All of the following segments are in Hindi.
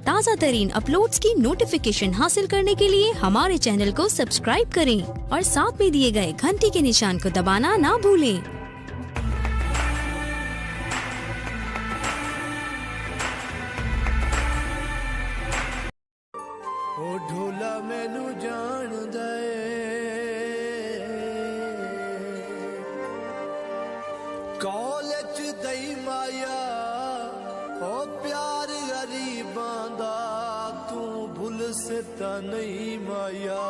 ताज़ा तरीन अपलोड्स की नोटिफिकेशन हासिल करने के लिए हमारे चैनल को सब्सक्राइब करें और साथ में दिए गए घंटी के निशान को दबाना ना भूलें। ओ ढोला मैनू जान दे कॉलेज दई माया ओ प्यार गरीबां दा तू भूल से ता नहीं माया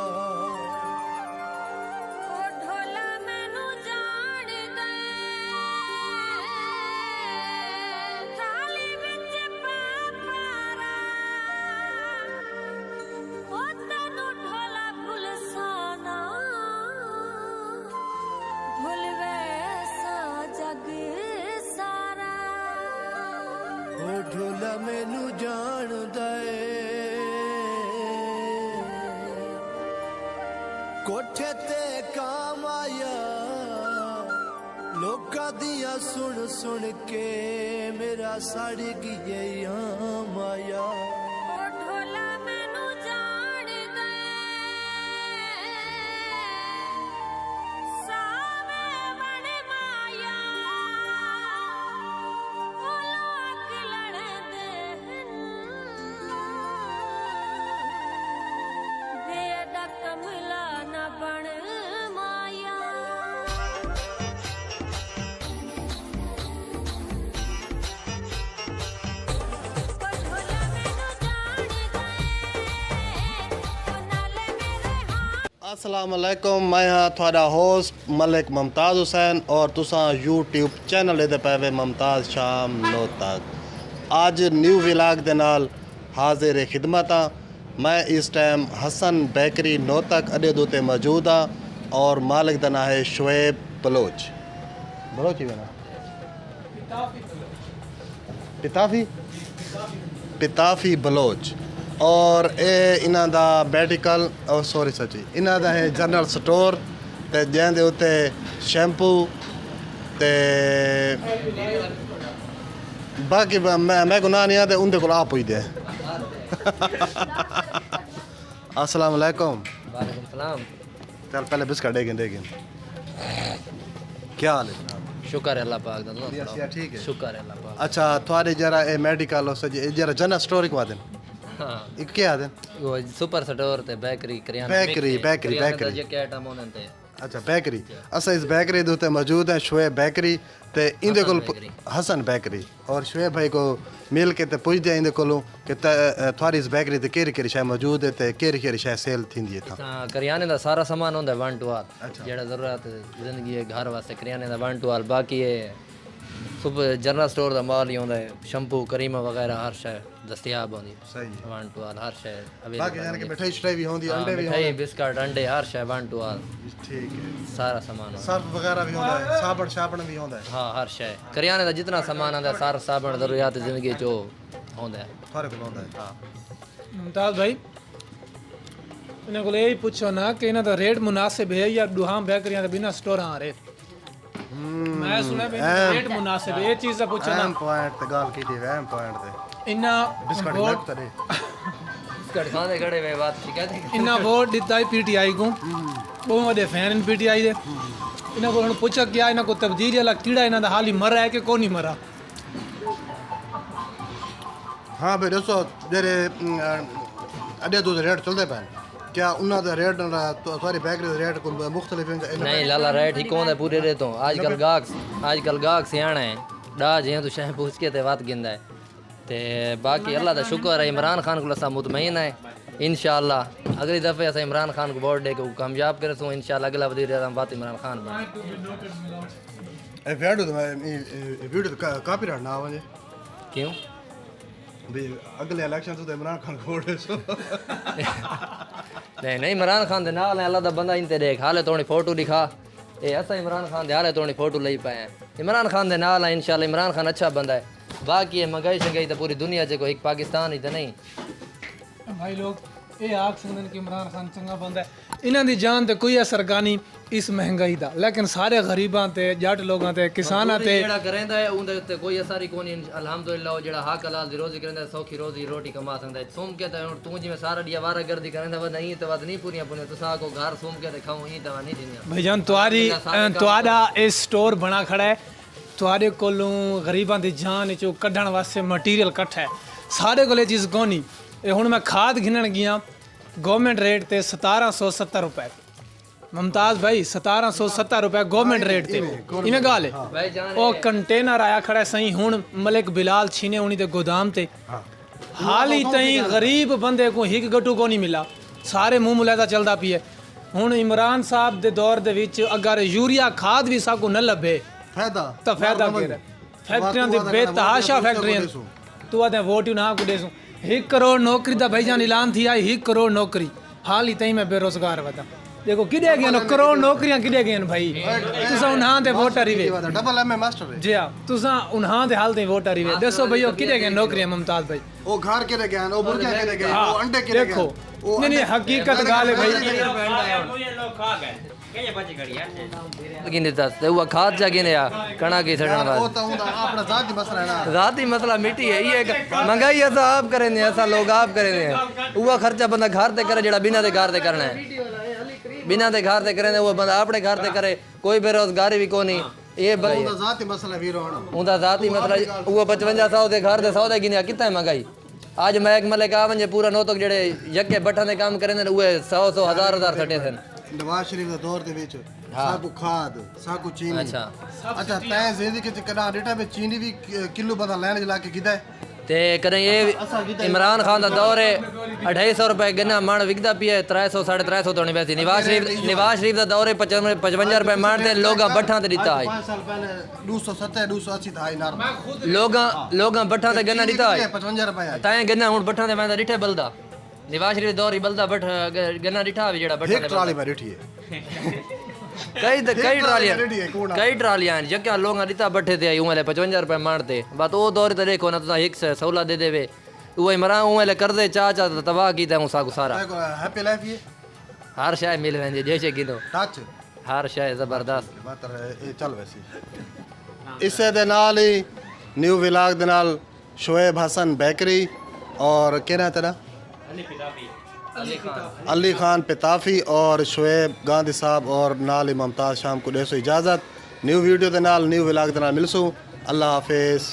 ढोला मैनू जान दे कोठे ते काम आया लोकां दियां सुन सुन के मेरा सड़ गया माया अस्सलाम वालेकुम, मैं हाँ थोड़ा होस्ट मलिक मुमताज़ हुसैन और तुसा यूट्यूब चैनल दे पे मुमताज़ शाम नो तक आज न्यू व्लॉग दे नाल हाजिर खिदमत हाँ। मैं इस टाइम हसन बेकरी नो तक अड्डे दोते मौजूद हाँ और मालिक दा नाम है शुएब बलोच बलोच ही ना पिताफी बलोच और ये इन्हां दा मेडिकल और सॉरी सची इन्हां दा है जनरल स्टोर ते जैंदे उत्ते शैम्पू ते बाकी मैं गुनाह नहीं आते उनके को आप पुछदे अस्सलाम वालेकुम। वालेकुम सलाम। चल पहले बिस्किट देगिन क्या हाल है जनाब? शुक्र है अल्लाह पाक दा। ठीक है शुक्र है अल्लाह पाक। अच्छा थोड़े जरा ए मेडिकल और सजी जरा जनरल स्टोर को आदन हाँ एक क्या आदन वो सुपर स्टोर ते बेकरी करियाना बेकरी जे के आइटम होने ते अच्छा बेकरी असा इस बेकरी दे उत्ते मौजूद है शुएब बेकरी ते इंदे कोल हसन बेकरी और शुएब भाई को मिल के ते पूछ दे इंदे कोलों कि थोड़ी इस बेकरी ते केरी शय मौजूद है ते केरी शय सेल थींदी है था करियाने दा सारा सामान होंदा है वन टू ऑल जेड़ा जरूरत जिंदगी है घर वास्ते करियाने दा वन टू ऑल बाकी है सब जनरल स्टोर दा माल ही होंदा है शैम्पू करीमा वगैरह हर शय दस्तयाब होंदी सही वन टू ऑल हर शय बाकी जाने के मिठाई शिठाई भी होंदी अंडे भी मिठाई बिस्किट अंडे हर शय वन टू ऑल ठीक है सारा सामान सर्फ वगैरह भी होंदा है साबण भी होंदा है हाँ हर शय करियाने दा जितना सामान आंदा है सारा साबण जरूरियात जिंदगी जो होंदा है सारे को होंदा है। हाँ मुमताज़ भाई इन्हें को यही पूछो ना कि इन्हें तो रेट मुनासिब है या दुहाम बेकरियां तो बिना स्टोर हाँ रेट मैं सुना भी रेट मुनासिब है ये चीज़ का पूछो ना पॉइंट ते गाल की थी वैम पॉइंट ते इन्ना बिस्किट लग तरे बिस्किट खाने खड़े वे बात शिकायत है इन्ना वोट दिता है पीटीआई को वो वडे फैन इन पीटीआई दे इन्हें को पूछा क्या इन्हें को तब्दीली वाला कीड़ा इन्हें दा हाल ही मरा है कि कौन नहीं मरा। हाँ भाई दोस्तों जेरे अड्डे दूध रेट चलते पे क्या उन्ना दा रेट तो सारी बेकरी दा रेट को मुख्तलिफ नहीं लाला रेट ही कौन है पूरे रेटों आजकल गाहक सियाना है डा जे तो शह पूछ के ते बात गिंदा है ते बाकी अल्लाह दा शुक्र है इमरान खान को असा मुतमईन है इंशाअल्लाह अगली दफ़े अस इमरान खान को वोट दे के कामयाब करे तो इंशाअल्लाह अगला वज़ीर आज़म बात इमरान खान बने ए वीडियो तो कॉपीराइट ना आवे क्यों भी अगले इलेक्शन तो इमरान खान को वोट सो नहीं इमरान खान दे नाल अल्लाह दा बंदा इनते देख हाले तोनी फोटो दिखा ए असा इमरान खान दे हाले तोनी फोटो लई पाए इमरान खान दे नाल इंशाअल्लाह इमरान खान अच्छा बंदा है बाकी ये महंगाई शंगाई तो पूरी दुनिया से कोई एक पाकिस्तान ही तो नहीं भाई लोग ਇਹ ਆਖ ਸਕਦੇ ਨੇ ਕਿ ਇਮਰਾਨ ਖਾਨ ਚੰਗਾ ਬੰਦਾ ਹੈ। ਇਹਨਾਂ ਦੀ ਜਾਨ ਤੇ ਕੋਈ ਅਸਰ ਨਹੀਂ ਇਸ ਮਹਿੰਗਾਈ ਦਾ, ਲੇਕਿਨ ਸਾਰੇ ਗਰੀਬਾਂ ਤੇ ਜੱਟ ਲੋਕਾਂ ਤੇ ਕਿਸਾਨਾਂ ਤੇ ਜਿਹੜਾ ਕਰੇਂਦਾ ਹੈ ਉਹਦੇ ਉੱਤੇ ਕੋਈ ਅਸਰ ਹੀ ਕੋਈ ਨਹੀਂ। ਅਲਹਮਦੁਲਿਲਾ ਉਹ ਜਿਹੜਾ ਹੱਕ ਹਲਾਲ ਦੀ ਰੋਜ਼ੀ ਕਰੇਂਦਾ ਸੌਖੀ ਰੋਟੀ ਕਮਾ ਸਕਦਾ ਹੈ। ਸੁਮ ਕੇ ਤਾਂ ਹੁਣ ਤੂੰ ਜਿਵੇਂ ਸਾਰਾ ਦੀਆਂ ਵਾਰਾਗਰਦੀ ਕਰੇਂਦਾ ਵਾ ਨਹੀਂ ਤੇ ਵਦ ਨਹੀਂ ਪੂਰੀਆਂ ਤੁਸੀਂ ਕੋ ਘਰ ਸੁਮ ਕੇ ਤੇ ਖਾਓ ਹੀ ਤਾਂ ਨਹੀਂ ਦਿੰਦੀਆਂ। ਭਾਈਜਾਨ ਤੁਹਾਡਾ ਇਹ ਸਟੋਰ ਬਣਾ ਖੜਾ ਹੈ, ਤੁਹਾਡੇ ਕੋਲੋਂ ਗਰੀਬਾਂ ਦੀ ਜਾਨ ਚੋਂ ਕੱਢਣ ਵਾਸਤੇ ਮਟੀਰੀਅਲ ਇਕੱਠਾ ਹੈ। ਸਾਡੇ ਕੋਲ ਇਹ ਚੀਜ਼ ਕੋਈ ਨਹੀਂ। ਇਹ ਹੁਣ ਮੈਂ ਖਾਦ ਗਿਣਨ ਗਿਆ ਗਵਰਨਮੈਂਟ ਰੇਟ ਤੇ 1770 रुपए। मुमताज भाई 1770 रुपए गवर्नमेंट रेट ते इवें गाल है। ओ कंटेनर आया खड़ा सही हुन मलिक बिलाल छीने उनी ते गोदाम ते हाल ही ताई गरीब बंदे को हिक गटू को नहीं मिला, सारे मुंह मुलैदा चलदा पिए। हुन इमरान साहब दे दौर दे विच अगर यूरिया खाद भी साको न लभे फायदा तो फायदा केर फैक्ट्रियां दी बेतहाशा फैक्ट्रियां तू आते वोट ना को देसू 1 करोड़ नौकरी दा भाईजान ऐलान थी आई 1 करोड़ नौकरी हाल ही ताई मैं बेरोजगार वदा देखो किडे गए करोड़ नौकरियां किडे गए भाई तुसा उन्हां दे वोट रिवे डबल एमए मास्टर है जी हां तुसा उन्हां दे हाल दे वोट रिवे दसो भईयो किडे गए नौकरियां मुमताज भाई ओ घर के गए ओ मुर्गियां के गए ओ अंडे के गए देखो नहीं नहीं हकीकत गाल है भाई किने दस ते वो खाद जा गिने या कणा की सड़न वाला वो तो अपना जाती मसला है ना, जाती मसला मिट्टी है ये महंगाई ऐसा आप करेंगे ऐसा लोग आप करेंगे वो खर्चा बंदा घर ते करे जेड़ा बिना दे घर ते करना है बिना दे घर ते करेंगे वो बंदा अपने घर ते करे कोई बेरोजगारी भी कोनी ये वो जाती मसला वीर होना उनका जाती मसला वो 5500 दे घर दे 100 दे गिने कितना है महंगाई आज मैं एक मले का वंजे पूरा नो तक जेड़े यके बठा दे काम करेंगे वो 100 1000 सटे थे नवाज शरीफ के दौर दे विच साकू खाद साकू चीनी अच्छा तय जिंदगी च कदा डेटा में चीनी भी किलो बंदा लेने जला के किदा ते करें ये इमरान खान दा दौर है 250 रुपए गन्ना मण विकदा पिए 300 350 तो नहीं वैसे नवाज शरीफ दा दौर है 55 रुपए मण ते लोगा बठा ते दिता है 5 साल पहले 270 280 था नॉर्मल लोगा बठा ते गन्ना दिता है 55 रुपए ताए गन्ना हुन बठा ते मैं दिठे बलदा नवाज शरीफ दौर ही बलदा बठ गन्ना दिठा भी जेड़ा बठा एक ट्राली में बैठी है कई ट्रालियां जक्या लोग दिता बठे थे उमले 55 रुपए मारते बात वो दौर ते देखो ना तुसा एक सौला दे देवे वो इमरान उमले कर दे चाचा तबाह कीता हूं साको सारा हैप्पी लाइफ ये हर शय मिल वेंदी जैसे गिनो टच हर शय जबरदस्त बात है चल वैसे इससे दे नाल ही न्यू विलाग दे नाल शोएब हसन बेकरी और केना तेरा अली खान पिताफी और शोएब गांधी साहब और नाल मुमताज़ शाम को देसो इजाज़त न्यू वीडियो दे नाल न्यू विलाग दे नाल मिलसू अल्लाह हाफिज़।